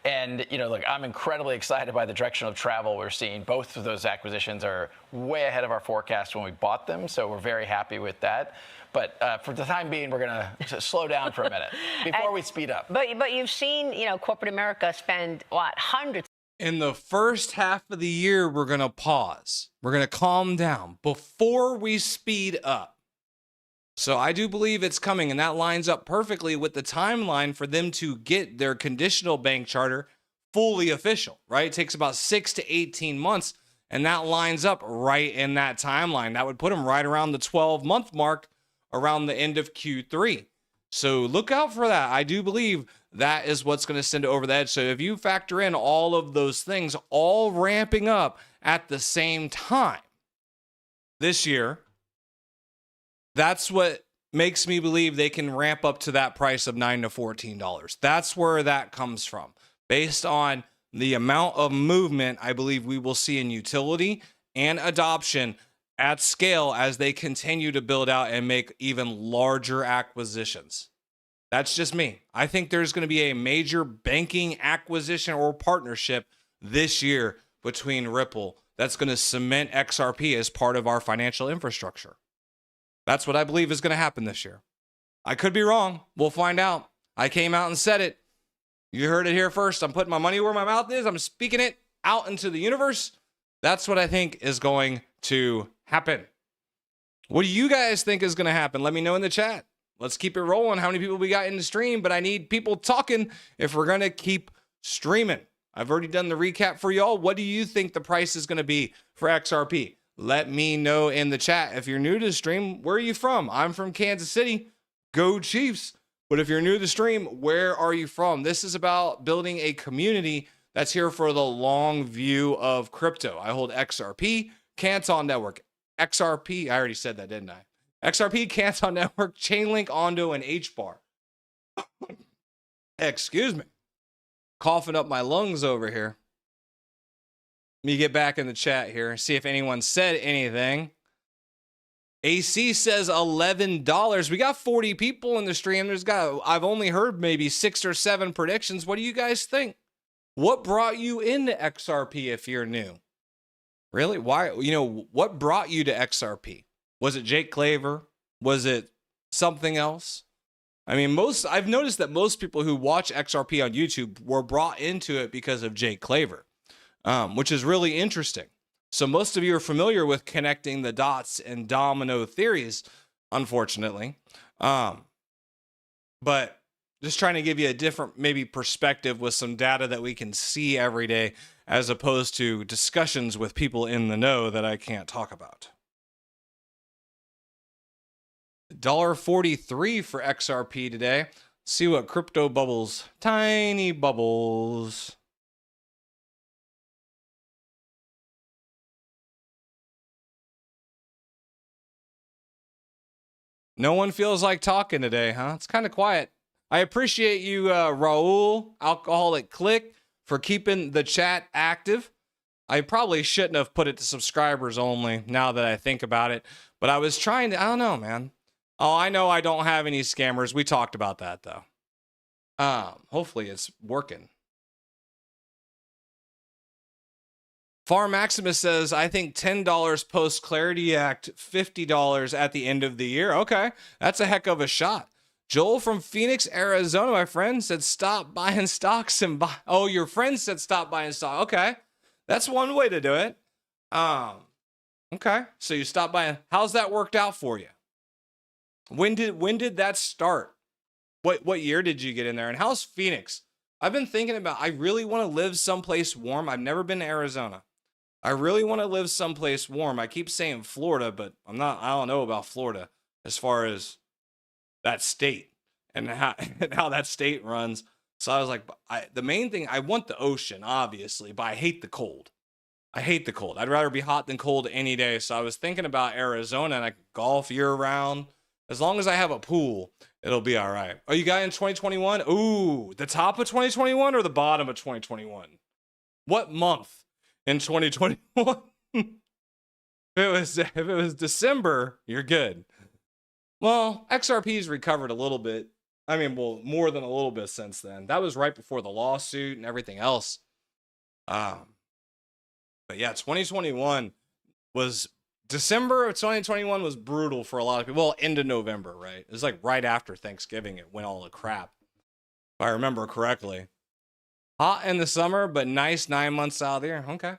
And, look, I'm incredibly excited by the direction of travel we're seeing. Both of those acquisitions are way ahead of our forecast when we bought them. So we're very happy with that. But for the time being, we're going to slow down for a minute before we speed up. But you've seen, corporate America spend, hundreds. In the first half of the year, we're going to pause. We're going to calm down before we speed up. So I do believe it's coming, and that lines up perfectly with the timeline for them to get their conditional bank charter fully official, right? It takes about 6 to 18 months, and that lines up right in that timeline. That would put them right around the 12-month mark around the end of Q3. So look out for that. I do believe that is what's going to send it over the edge. So if you factor in all of those things all ramping up at the same time this year, that's what makes me believe they can ramp up to that price of $9 to $14. That's where that comes from. Based on the amount of movement I believe we will see in utility and adoption at scale as they continue to build out and make even larger acquisitions. That's just me. I think there's going to be a major banking acquisition or partnership this year between Ripple that's going to cement XRP as part of our financial infrastructure. That's what I believe is going to happen this year. I could be wrong. We'll find out. I came out and said it. You heard it here first. I'm putting my money where my mouth is. I'm speaking it out into the universe. That's what I think is going to happen. What do you guys think is going to happen? Let me know in the chat. Let's keep it rolling. How many people we got in the stream? But I need people talking if we're going to keep streaming. I've already done the recap for y'all. What do you think the price is going to be for XRP? Let me know in the chat. If you're new to the stream, where are you from? I'm from Kansas City. Go Chiefs. But if you're new to the stream, where are you from? This is about building a community that's here for the long view of crypto. I hold XRP, Canton Network, XRP. I already said that, didn't I? XRP, Canton Network, Chainlink, Ondo, and HBAR. Excuse me. Coughing up my lungs over here. Let me get back in the chat here, see if anyone said anything. AC says $11. We got 40 people in the stream. I've only heard maybe 6 or 7 predictions. What do you guys think? What brought you into XRP if you're new? Really? Why? What brought you to XRP? Was it Jake Claver? Was it something else? I mean, I've noticed that most people who watch XRP on YouTube were brought into it because of Jake Claver, which is really interesting. So most of you are familiar with connecting the dots and domino theories, unfortunately. But just trying to give you a different maybe perspective with some data that we can see every day, as opposed to discussions with people in the know that I can't talk about. $1.43 for XRP today. Let's see what crypto bubbles, tiny bubbles. No one feels like talking today, huh? It's kind of quiet. I appreciate you, Raul, Alcoholic Click, for keeping the chat active. I probably shouldn't have put it to subscribers only now that I think about it. But I was trying to, I don't know, man. Oh, I know I don't have any scammers. We talked about that, though. Hopefully it's working. Far Maximus says, I think $10 post Clarity Act, $50 at the end of the year. Okay, that's a heck of a shot. Joel from Phoenix, Arizona, my friend, said stop buying stocks and buy. Oh, your friend said stop buying stock. Okay, that's one way to do it. Okay, so you stop buying. How's that worked out for you? When did that start? What year did you get in there? And how's Phoenix? I've been thinking about. I really want to live someplace warm. I've never been to Arizona. I really want to live someplace warm. I keep saying Florida, but I don't know about Florida as far as that state and how that state runs. So I was like, the main thing, I want the ocean, obviously, but I hate the cold. I hate the cold. I'd rather be hot than cold any day. So I was thinking about Arizona, and I can golf year round. As long as I have a pool, it'll be all right. Are you guys in 2021? Ooh, the top of 2021 or the bottom of 2021? What month in 2021? If it was December, you're good. Well, XRP's recovered a little bit. I mean, well, more than a little bit since then. That was right before the lawsuit and everything else. But yeah, 2021 was December of 2021 was brutal for a lot of people. Well, into November, right? It was like right after Thanksgiving, it went all to crap. If I remember correctly. Hot in the summer, but nice 9 months out of the year. Okay.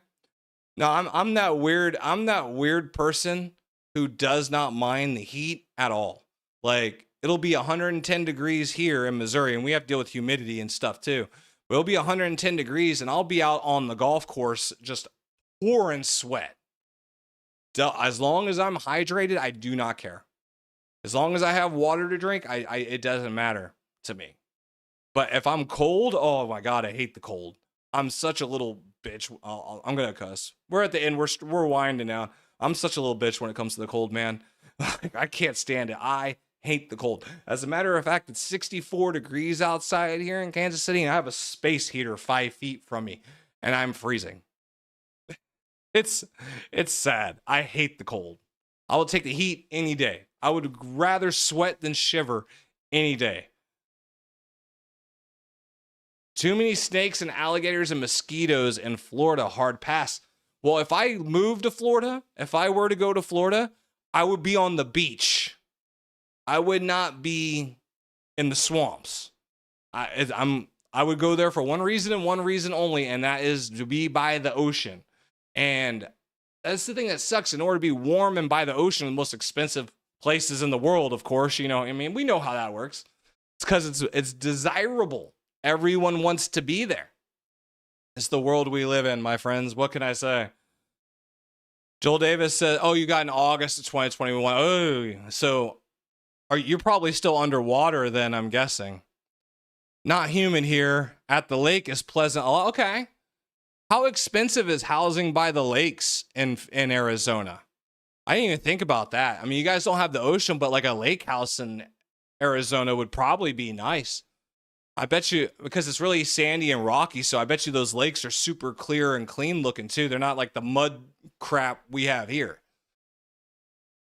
No, I'm that weird person who does not mind the heat at all. Like, it'll be 110 degrees here in Missouri, and we have to deal with humidity and stuff too. But it'll be 110 degrees, and I'll be out on the golf course just pouring sweat. As long as I'm hydrated, I do not care. As long as I have water to drink, it doesn't matter to me. But if I'm cold, oh my God, I hate the cold. I'm such a little bitch. I'm gonna cuss. We're at the end. We're winding now. I'm such a little bitch when it comes to the cold, man. I can't stand it. I hate the cold. As a matter of fact, it's 64 degrees outside here in Kansas City, and I have a space heater 5 feet from me, and I'm freezing. It's sad. I hate the cold. I will take the heat any day. I would rather sweat than shiver any day. Too many snakes and alligators and mosquitoes in Florida. Hard pass. Well, if I moved to Florida, if I were to go to Florida, I would be on the beach. I would not be in the swamps. I would go there for one reason and one reason only, and that is to be by the ocean. And that's the thing that sucks. In order to be warm and by the ocean, the most expensive places in the world, of course, you know, I mean, we know how that works. It's because it's desirable. Everyone wants to be there. It's the world we live in, my friends. What can I say? Joel Davis said, oh, you got in August of 2021. Oh, so you're probably still underwater then, I'm guessing. Not humid here. At the lake is pleasant. Oh, okay. How expensive is housing by the lakes in Arizona? I didn't even think about that. I mean, you guys don't have the ocean, but like a lake house in Arizona would probably be nice. I bet you, because it's really sandy and rocky, so I bet you those lakes are super clear and clean looking too. They're not like the mud crap we have here.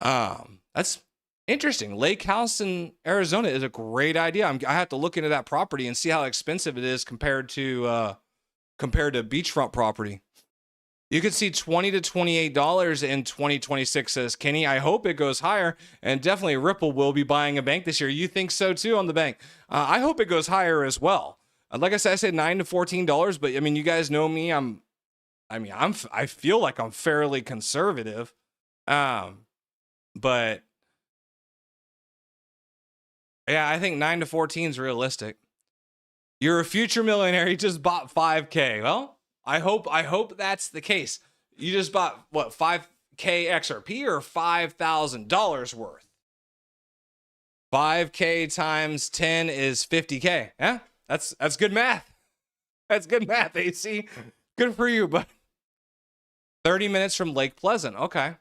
That's interesting. Lake house in Arizona is a great idea. I have to look into that property and see how expensive it is compared to beachfront property. You could see $20 to $28 in 2026, says Kenny. I hope it goes higher, and definitely Ripple will be buying a bank this year. You think so too on the bank? I hope it goes higher as well. Like I said $9 to $14, but I mean, you guys know me. I feel like I'm fairly conservative, but Yeah, I think 9 to 14 is realistic. You're a future millionaire. You just bought 5K. Well, I hope that's the case. You just bought what, 5K XRP or $5,000 worth? 5K times 10 is 50K. Yeah, that's good math. That's good math, AC. Good for you, but 30 minutes from Lake Pleasant. Okay.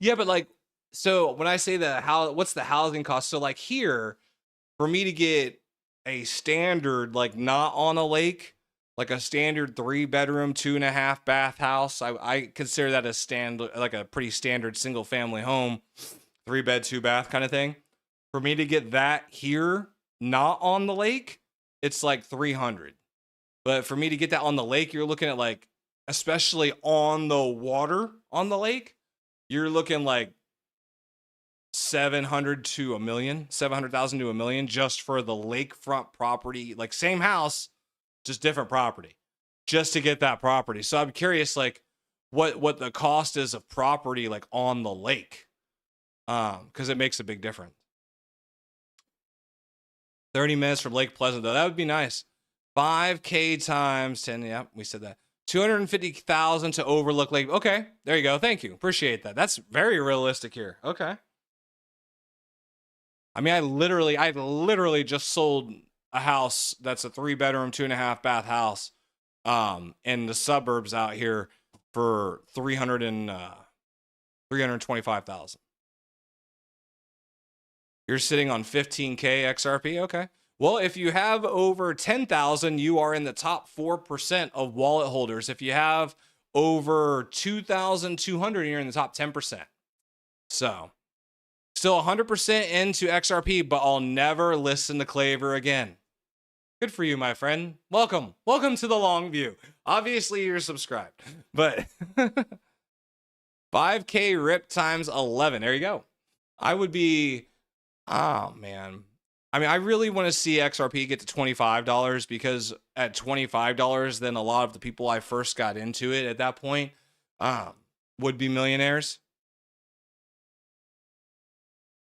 Yeah, but like, so when I say what's the housing cost? So like here, for me to get a standard, like not on a lake, like a standard 3-bedroom, 2.5 bath house, I consider that like a pretty standard single family home, 3-bed, 2-bath kind of thing. For me to get that here, not on the lake, it's like 300. But for me to get that on the lake, you're looking at like, especially on the water on the lake, you're looking like 700,000 to $1 million just for the lakefront property, like same house, just different property, just to get that property. So I'm curious, like what the cost is of property like on the lake, because it makes a big difference. 30 minutes from Lake Pleasant, though, that would be nice. 5K times 10. Yeah, we said that. 250,000 to overlook Lake. Okay, there you go. Thank you. Appreciate that. That's very realistic here. Okay. I mean, I literally just sold a house that's a 3-bedroom, 2.5 bath house, in the suburbs out here for 325,000. You're sitting on 15K XRP. Okay. Well, if you have over 10,000, you are in the top 4% of wallet holders. If you have over 2,200, you're in the top 10%. So, still 100% into XRP, but I'll never listen to Claver again. Good for you, my friend. Welcome. Welcome to the long view. Obviously, you're subscribed, but 5K rip times 11. There you go. I would be, oh, man. I mean, I really want to see XRP get to $25 because at $25, then a lot of the people I first got into it at that point would be millionaires.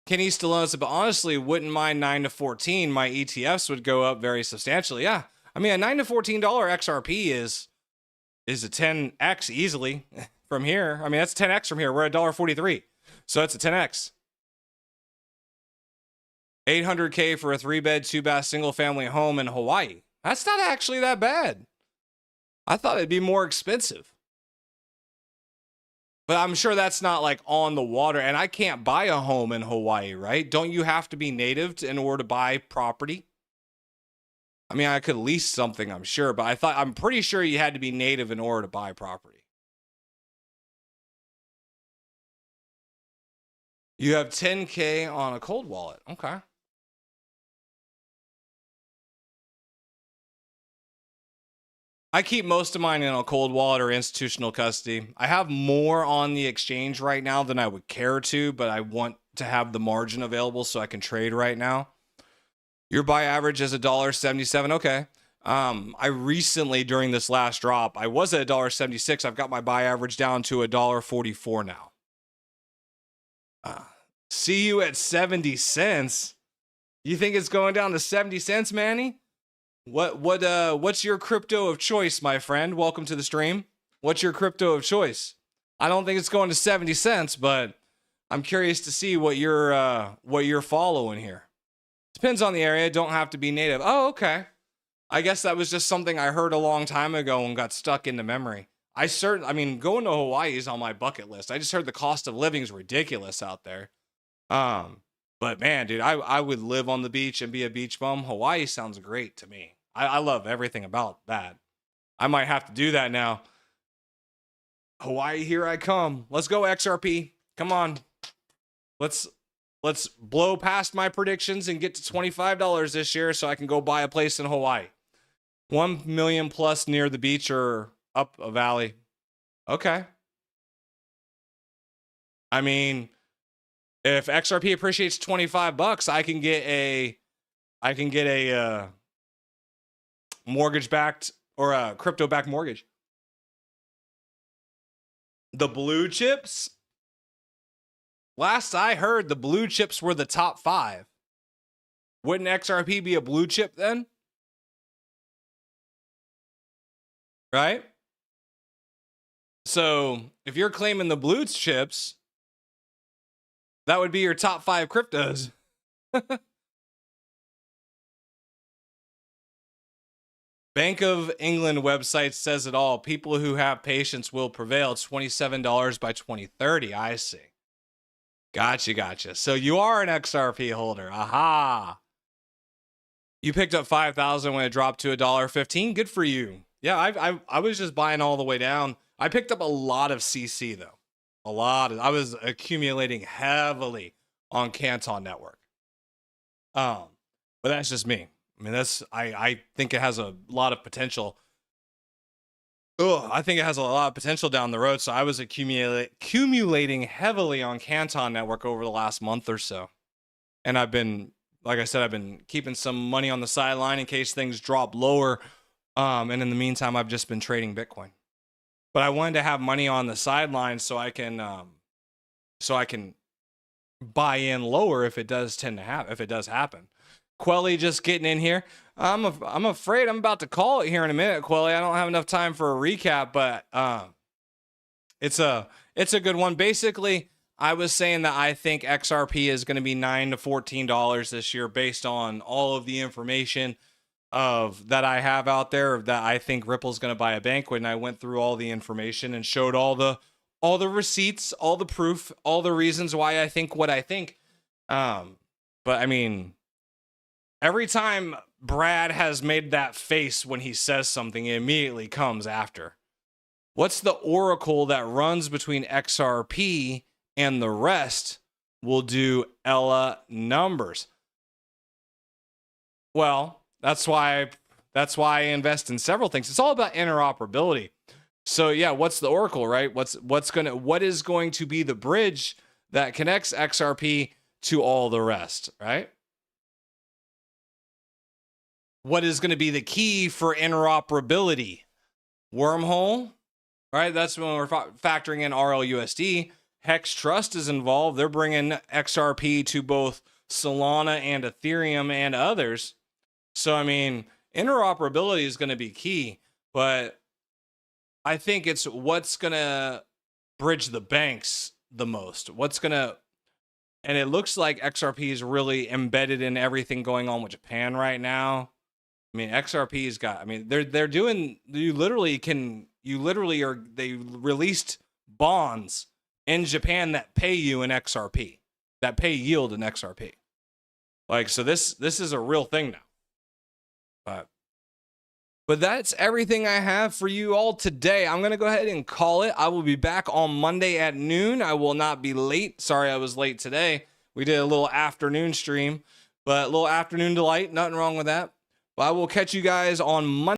Kenny Stallone said, but honestly, wouldn't mind 9 to 14. My ETFs would go up very substantially. Yeah. I mean, a $9 to $14 XRP is a 10x easily from here. I mean, that's 10x from here. We're at $1.43. So it's a 10x. 800K for a 3-bed, 2-bath single family home in Hawaii. That's not actually that bad. I thought it'd be more expensive. But I'm sure that's not like on the water, and I can't buy a home in Hawaii, right? Don't you have to be native in order to buy property? I mean, I could lease something, I'm sure, but I'm pretty sure you had to be native in order to buy property. You have 10K on a cold wallet. Okay. I keep most of mine in a cold wallet or institutional custody. I have more on the exchange right now than I would care to, but I want to have the margin available so I can trade right now. Your buy average is $1.77. Okay. I recently, during this last drop, I was at $1.76. I've got my buy average down to $1.44 now. See you at 70 cents. You think it's going down to 70 cents, Manny? What's your crypto of choice, my friend? Welcome to the stream. What's your crypto of choice? I don't think it's going to 70 cents, but I'm curious to see what you're following here. Depends on the area. Don't have to be native. Oh, okay. I guess that was just something I heard a long time ago and got stuck into memory. I mean, going to Hawaii is on my bucket list. I just heard the cost of living is ridiculous out there. But man, dude, I would live on the beach and be a beach bum. Hawaii sounds great to me. I love everything about that. I might have to do that now. Hawaii, here I come. Let's go, XRP. Come on. Let's blow past my predictions and get to $25 this year so I can go buy a place in Hawaii. 1 million plus near the beach or up a valley. Okay. I mean, if XRP appreciates $25, I can get a mortgage-backed or a crypto-backed mortgage. The blue chips? Last I heard, the blue chips were the top 5. Wouldn't XRP be a blue chip then? Right? So if you're claiming the blue chips, that would be your top 5 cryptos. Bank of England website says it all. People who have patience will prevail. It's $27 by 2030. I see. Gotcha. So you are an XRP holder. Aha. You picked up 5,000 when it dropped to $1.15. Good for you. Yeah, I was just buying all the way down. I picked up a lot of CC though. I was accumulating heavily on Canton Network. But that's just me. I mean, I think it has a lot of potential. I think it has a lot of potential down the road. So I was accumulating heavily on Canton Network over the last month or so. And I've been, like I said, I've been keeping some money on the sideline in case things drop lower. And in the meantime, I've just been trading Bitcoin. But I wanted to have money on the sideline so I can buy in lower if it does happen. Quelly just getting in here. I'm afraid I'm about to call it here in a minute, Quelly. I don't have enough time for a recap, but it's a good one. Basically, I was saying that I think XRP is going to be $9 to $14 this year based on all of the information that I have out there that I think Ripple's going to buy a banquet, and I went through all the information and showed all the receipts, all the proof, all the reasons why I think what I think. But I mean, every time Brad has made that face when he says something, it immediately comes after. What's the oracle that runs between XRP and the rest will do Ella numbers? Well, that's why I invest in several things. It's all about interoperability. So yeah, what's the oracle, right? What is going to be the bridge that connects XRP to all the rest, right? What is going to be the key for interoperability? Wormhole, right? That's when we're factoring in RLUSD. Hex Trust is involved. They're bringing XRP to both Solana and Ethereum and others. So, I mean, interoperability is going to be key, but I think it's what's going to bridge the banks the most. And it looks like XRP is really embedded in everything going on with Japan right now. I mean, XRP's got, I mean, they released bonds in Japan that pay you in XRP, that pay yield in XRP. Like, so this is a real thing now. But that's everything I have for you all today. I'm going to go ahead and call it. I will be back on Monday at noon. I will not be late. Sorry I was late today. We did a little afternoon stream, but a little afternoon delight. Nothing wrong with that. But I will catch you guys on Monday.